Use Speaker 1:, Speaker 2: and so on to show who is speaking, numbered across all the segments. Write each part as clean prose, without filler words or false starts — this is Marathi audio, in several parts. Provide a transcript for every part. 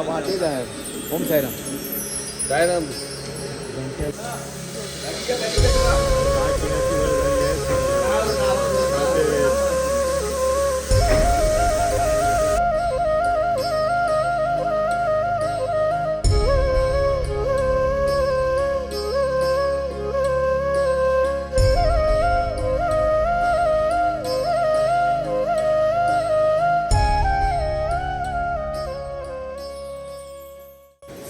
Speaker 1: वाटेच आहे. ओम साईराम.
Speaker 2: साईराम.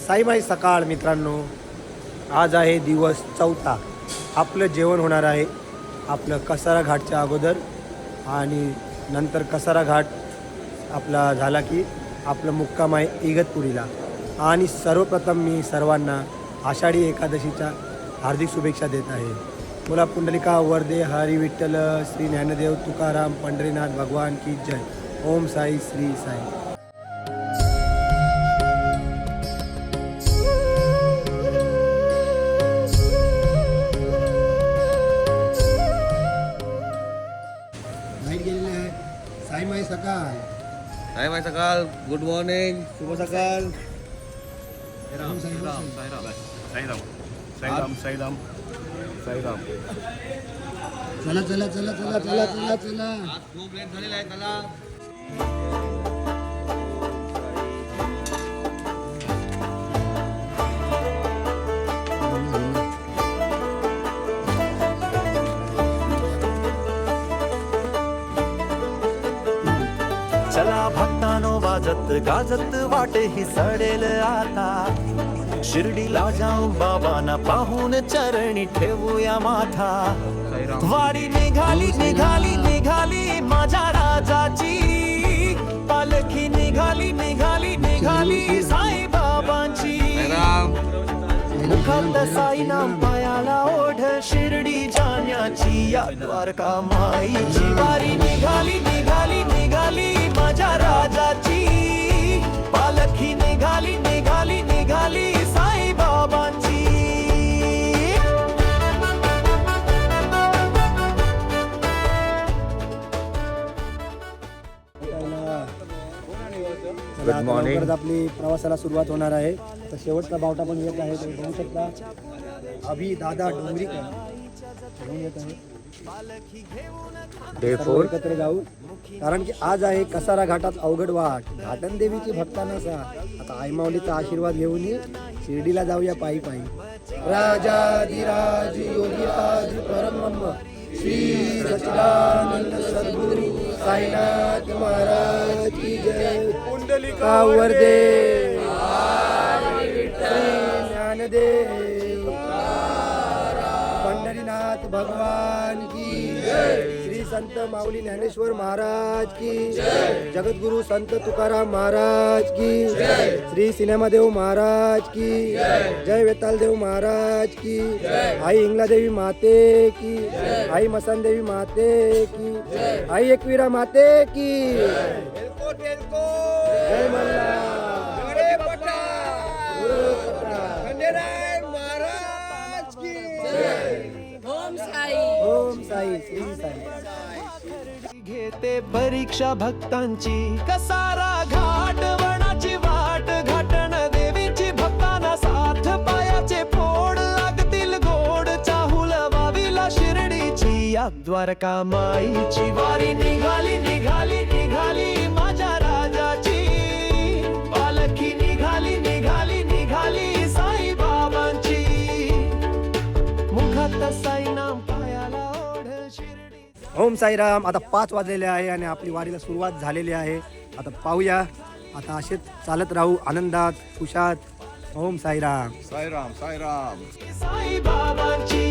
Speaker 3: साईबाई सकाळ मित्रांनो, आज आहे दिवस 4. आपलं जेवण होणार आहे आपलं कसारा घाटच्या अगोदर आणि नंतर कसारा घाट आपला झाला की आपलं मुक्काम आहे इगतपुरीला. आणि सर्वप्रथम मी सर्वांना आषाढी एकादशीच्या हार्दिक शुभेच्छा देत आहे. बोला पुंडलिका वरदे हरी विठ्ठल श्री ज्ञानदेव तुकाराम पंढरीनाथ भगवान की जय. ओम साई श्री साई. साईमाई सकाळ.
Speaker 2: साईबाई सकाळ. Good morning. शुभ सकाळ.
Speaker 3: साईराम
Speaker 4: साईराम साईराम साईराम साईराम साईराम.
Speaker 3: चला चला चला चला चला चला चला.
Speaker 2: आज खूप लेट झालेला आहे. चला.
Speaker 5: चला भक्तानो वाजत गाजत वाटे ही सडेल आता. शिर्डीला जाऊन बाबांना पाहून चरणी ठेवूया माथा. वारी निघाली निघाली निघाली माझ्या राजाची. पालखी निघाली निघाली निघाली साई बाबांची. मुखात साई नाम पायाला ओढ शिर्डी जाण्याची. या द्वारका माईची वारी निघाली निघाली निघाली माझ्या राजाची. पालखी निघाली निघाली निघाली साई बाबांची.
Speaker 3: Good morning. आपली प्रवासाला सुरुवात होणार आहे. तर शेवटचा बावटा पण येत आहे. तुम्ही बघू शकता अभि दादा डोंगरीकर घेऊन येत आहे.
Speaker 1: डे 4
Speaker 3: एकत्र जाऊ कारण की आज आहे कसारा घाटात अवघड वाट. घाटन देवीची भक्तांना साथ. आता आईमाऊलीचा आशीर्वाद घेऊन शिर्डीला जाऊया पायी पायी. राजाधिराज योगीराज परमब्रह्म श्री सच्चिदानंद सद्गुरु साईनाथ महाराज की जय. पुंडलिका वरदे श्री ज्ञानदेव पंढरीनाथ भगवान की जय. श्री संत माऊली ज्ञानेश्वर महाराज की जय. जगद्गुरु संत तुकाराम महाराज की जय. श्री सिनेमादेव महाराज की जय. जय वेतालदेव महाराज की जय. आई इंगलादेवी माते की जय. आई मसानदेवी माते की जय. आई एकवीरा माते की जय. मल्हार
Speaker 2: महाराज की जय.
Speaker 6: ओम साई.
Speaker 3: ओम साई श्री साई.
Speaker 5: घेते परीक्षा भक्तांची. कसारा घाट वनाची वाट. घाटण देवीची भक्तांना साथ. पायाचे फोड लागतील गोड. चाहुल वावीला शिर्डीची. या द्वारका माईची वारी निघाली निघाली निघाली माझ्या राजाची. पालखी निघाली निघाली निघाली साई बाबांची. मुखात साई नाम पायाला ओढ शिर्डी.
Speaker 3: ओम साईराम. आता 5 वाजलेले आहे आणि आपली वारीला सुरुवात झालेली आहे. आता पाहूया. आता असेच चालत राहू आनंदात खुशात. ओम साईराम.
Speaker 4: साईराम साईराम.
Speaker 5: साई बाबांची.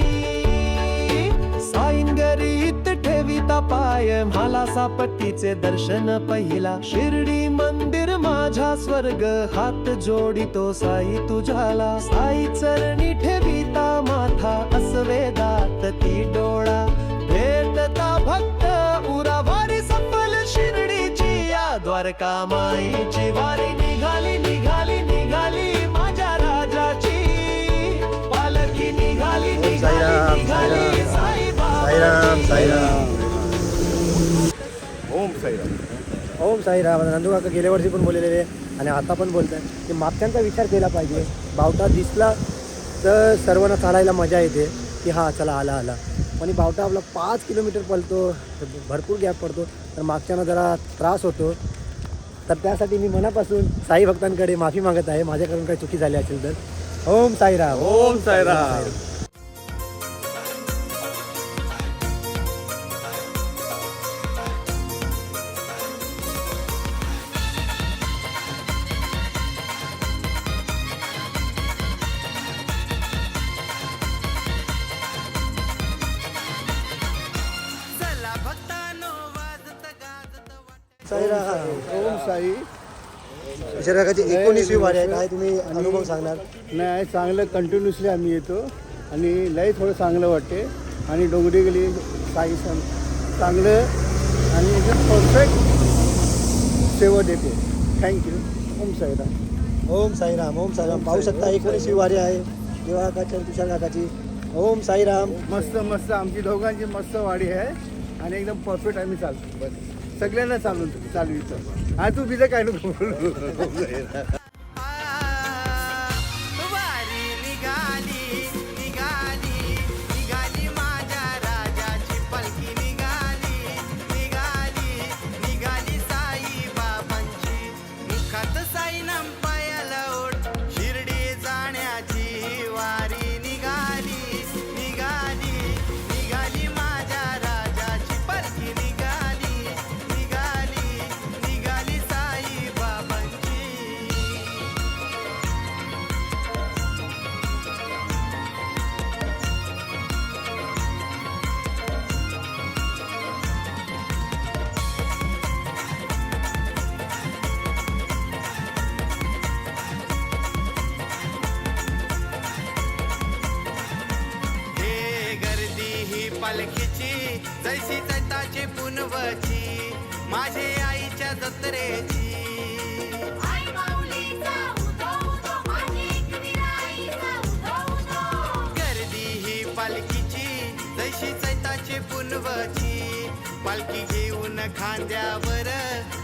Speaker 5: साईंगरीत ठेविता पाय. मला सापट्टीचे दर्शन पहिला. शिर्डी मंदिर माझा स्वर्ग. हात जोडितो साई तुझ्याला. साई चरणी ठेविता माथा. अस्वेदात ती डोळा. भेटता भक्त उरा वारी सफल शिर्डीची. या द्वारका माईची वारी निघाली निघाली निघाली माझ्या राजाची. पालखी निघाली निघाली निघाली साई
Speaker 3: साईराम साईराम.
Speaker 4: ओम साईराम.
Speaker 3: ओम साईराम. नंदू काका गेल्या वर्षी पण बोललेले आणि आता पण बोलत आहे की मागच्यांचा विचार केला पाहिजे. बावटा दिसला तर सर्वांना चालायला मजा येते की हा चला आला आला. पण बावटा आपला 5 किलोमीटर पळतो, भरपूर गॅप पडतो, तर मागच्यांना जरा त्रास होतो. तर त्यासाठी मी मनापासून साई भक्तांकडे माफी मागत आहे, माझ्याकडून काही चुकी झाली असेल तर. ओम साईराम.
Speaker 2: ओम साईराम.
Speaker 3: साईराम.
Speaker 1: ओम साई.
Speaker 3: तुषार काकाची 19वी वारी आहे, काय तुम्ही अनुभव सांगणार?
Speaker 1: नाही चांगलं कंटिन्युअसली आम्ही येतो आणि लई थोडं चांगलं वाटते आणि डोंगरी गेली साई सण चांगलं आणि एकदम परफेक्ट सेवा देते. थँक्यू. ओम साईराम.
Speaker 3: ओम साईराम. ओम साईराम. पाहू शकता 19वी वारी आहे देवा काकाची आणि तुषार काकाची. ओम साईराम.
Speaker 1: मस्त मस्त आमची दोघांची मस्त वाडी आहे आणि एकदम परफेक्ट आम्ही चालतो. बस सगळ्यांना चालवितो. हा तू बिलं काय नको बोलू.
Speaker 6: वारी निघाली निघाली निघाली माझ्या राजाची पलकी निघाली निघाली निघाली साई बाबांची मुखात साईनाम पायाला ओढ शिर्डी जाण्याची वारी निघाली निघाली निघाली माझ्या राजाची पलकी निघाली निघाली निघाली साई बाबांची. हे गर्दी ही पालखीची जैसी चैताची पुनवची माझे आईच्या जत्रेची. गर्दी ही पालखीची जैशी चैताची पुनवची पालखी घेऊन खांद्यावर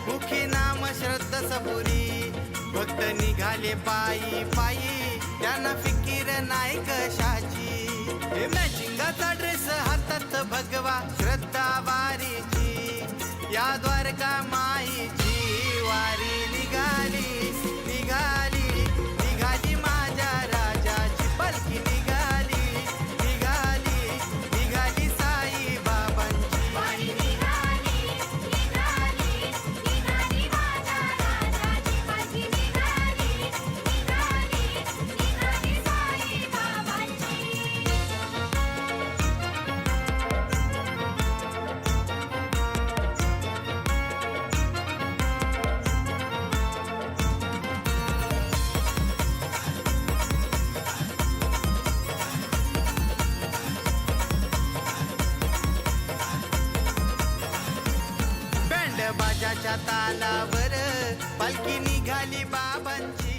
Speaker 6: मुखी नाम श्रद्धा सबुरी भक्त निघाले पायी पायी त्यांना फिकीर नाही कशाची. हे मॅचिंगाचा ड्रेस हातात भगवा श्रद्धा वारीची या द्वारका माईची वारी निघाली निघाली निघाली माझ्या राजाची पलकी निघाली निघाली निघाली साई बाबांची. वारी निघाली निघाली निघाली माझ्या राजाची पलकी निघाली निघाली निघाली साई बाबांची. बँड बाजाच्या तालावर पालखी निघाली बाबांची.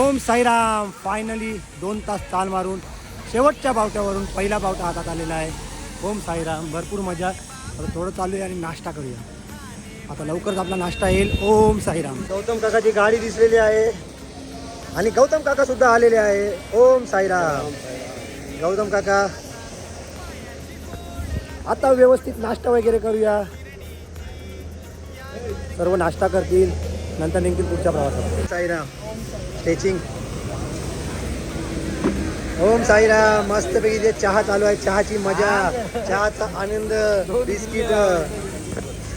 Speaker 3: ओम साईराम. फायनली 2 तास चाल मारून शेवटच्या बावट्यावरून पहिला बावटा हातात आलेला आहे. ओम साईराम. भरपूर मजा. आता थोडं चालू आहे आणि नाश्ता करूया. आता लवकरच आपला नाश्ता येईल. ओम साईराम. गौतम काकाची गाडी दिसलेली आहे आणि गौतम काका सुद्धा आलेले आहे. ओम साईराम. गौतम काका आता व्यवस्थित नाश्ता वगैरे करूया. सर्व नाश्ता करतील, नंतर निघतील पुढच्या प्रवासात. साईराम. स्ट्रेचिंग. ओम साईराम. मस्तपैकी जे चहा चालू आहे, चहाची मजा, चहाचा आनंद, बिस्किट.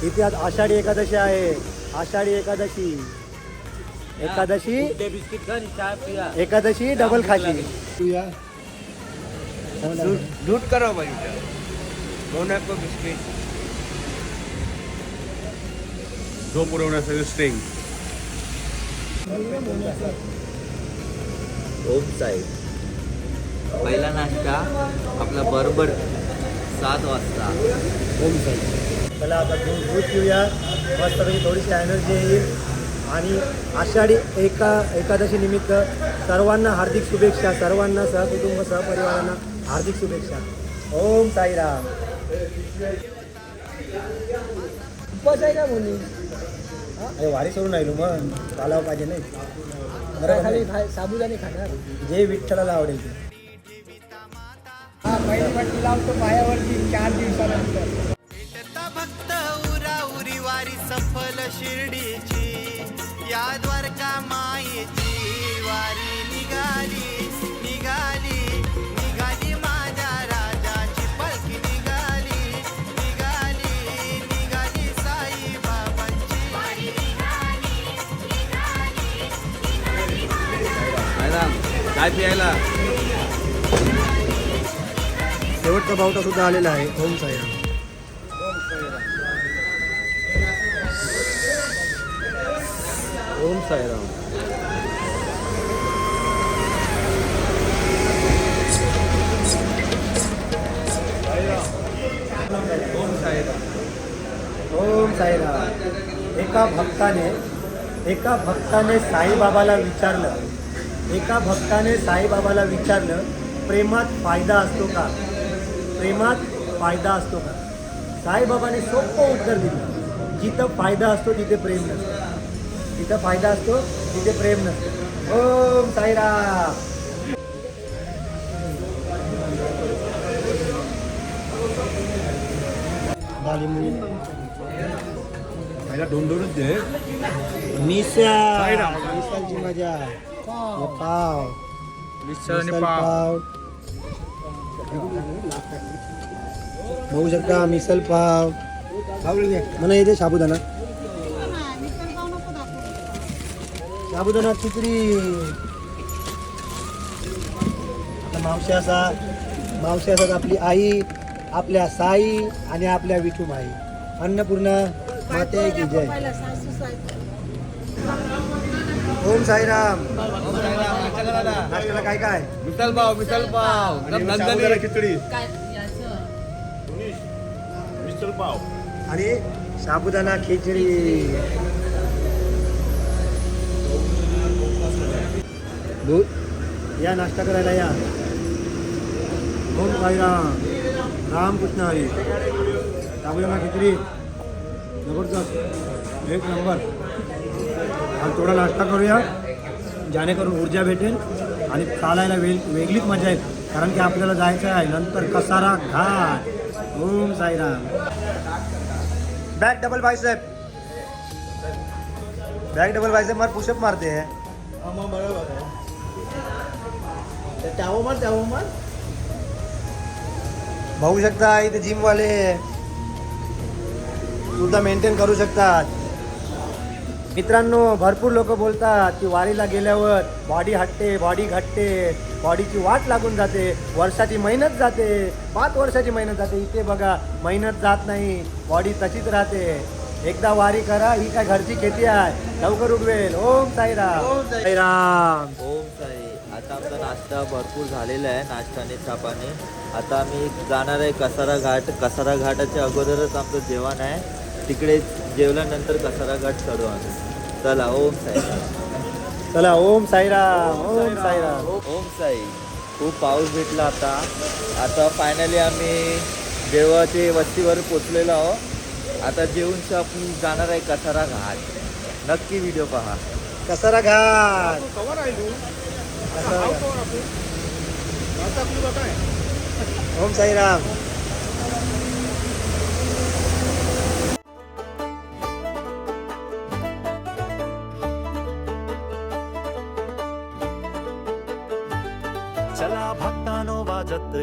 Speaker 3: इथे आज आषाढी एकादशी आहे. आषाढी एकादशी एकादशी एकादशी डबल खाशी.
Speaker 2: दूध करा पाहिजे. दोन ॲप बिस्किट जो पुरवण्यासाठी स्ट्रिंग.
Speaker 7: ओम साई. पहिला नाश्ता आपला बरोबर 7 वाजता.
Speaker 3: ओम साई. चला आता दूध पिऊया. मस्तपैकी थोडीशी एनर्जी येईल. आणि आषाढी एकादशी निमित्त सर्वांना हार्दिक शुभेच्छा. सर्वांना सहकुटुंब सहपरिवारांना हार्दिक शुभेच्छा. ओम साईराम.
Speaker 8: उपास आहे का बोलली
Speaker 3: अरे वारी सोडून राहिलो मग चालावं पाहिजे नाही बरोबर
Speaker 8: खाली
Speaker 3: नाही?
Speaker 8: साबुदाणे खाणार
Speaker 3: जे विठ्ठलाला आवडेल ते.
Speaker 8: हा पहिली पट्टी लावतो पायावरती 4 दिवसानंतर
Speaker 6: भेटता भक्त उरा उरी वारी सफल शिर्डीची या द्वारका मायेची वारी निघाली निघाली निघाली माझ्या राजाची पालखी निघाली निघाली निघाली साई बाबांची
Speaker 2: साईराम काय प्यायला
Speaker 3: शेवटचा बावटा सुद्धा आलेला आहे. ओम साईराम.
Speaker 2: ओम साईराम. ओम साईराम.
Speaker 3: ओम साईराम. एका भक्ताने साईबाबाला विचारलं प्रेमात फायदा असतो का? साईबाबाने सोपं उत्तर दिलं, जिथं फायदा असतो तिथे प्रेम नसतं. ओम साईराम.
Speaker 4: दोनच दे
Speaker 3: मिसळची मजा. हे पाव मिसळ पाव बघू शकता. मिसल पाव म्हणा येते. साबुदाणा खिचडी. आता मावशी असा आपली आई, आपल्या साई आणि आपल्या विठू माई. अन्नपूर्णा माते की जय. ओम साईराम. नाश्त्याला काय काय?
Speaker 2: मिसल पाव एकदम दणदणीत.
Speaker 4: खिचडी मिसळ पाव
Speaker 3: आणि साबुदाणा खिचडी. या नाश्ता करायला या. ओम साईराम. रामकृष्ण हरी. साबुदाणा खिचडी जबरदस्त, एक नंबर. आज थोडा नाश्ता करूया जेणेकरून ऊर्जा भेटेल आणि चालायला वेगळीच मजा येईल. कारण की आपल्याला जायचं आहे नंतर कसारा घाट. Om Sairam. Back double bicep मार पुशअप मारते हैं. बघू शकता इथे जिमवाले सुद्धा मेंटेन करू शकतात. मित्रांनो, भरपूर लोक बोलतात की वारीला गेल्यावर बॉडी हटते, बॉडी घटते, बॉडीची वाट लागून जाते, वर्षाची मेहनत जाते, 5 वर्षाची मेहनत जाते. इथे बघा, मेहनत जात नाही, बॉडी तशीच राहते. एकदा वारी करा, ही काय घरची खेती आहे, लवकर उगवेल. ओम साईराम. साईराम.
Speaker 7: ओम साई. आता आमचा नाश्ता भरपूर झालेला आहे, नाश्त्याने चापाने. आता आम्ही जाणार आहे कसारा घाटाच्या अगोदरच आमचं जेवण आहे. तिकडे जेवल्यानंतर कसारा घाट चढू आम्ही. चला. ओम साईराम.
Speaker 3: चला. ओम साईराम. ओम साईराम.
Speaker 7: ओम साई. खूप पाऊस भेटला आता फायनली आम्ही देवाच्या वस्तीवर पोचलेलो आहोत. आता जेवून आपण जाणार आहे कसारा घाट. नक्की व्हिडिओ पहा.
Speaker 3: कसारा घाट. ओम साईराम.
Speaker 5: चला भक्तानो वाजत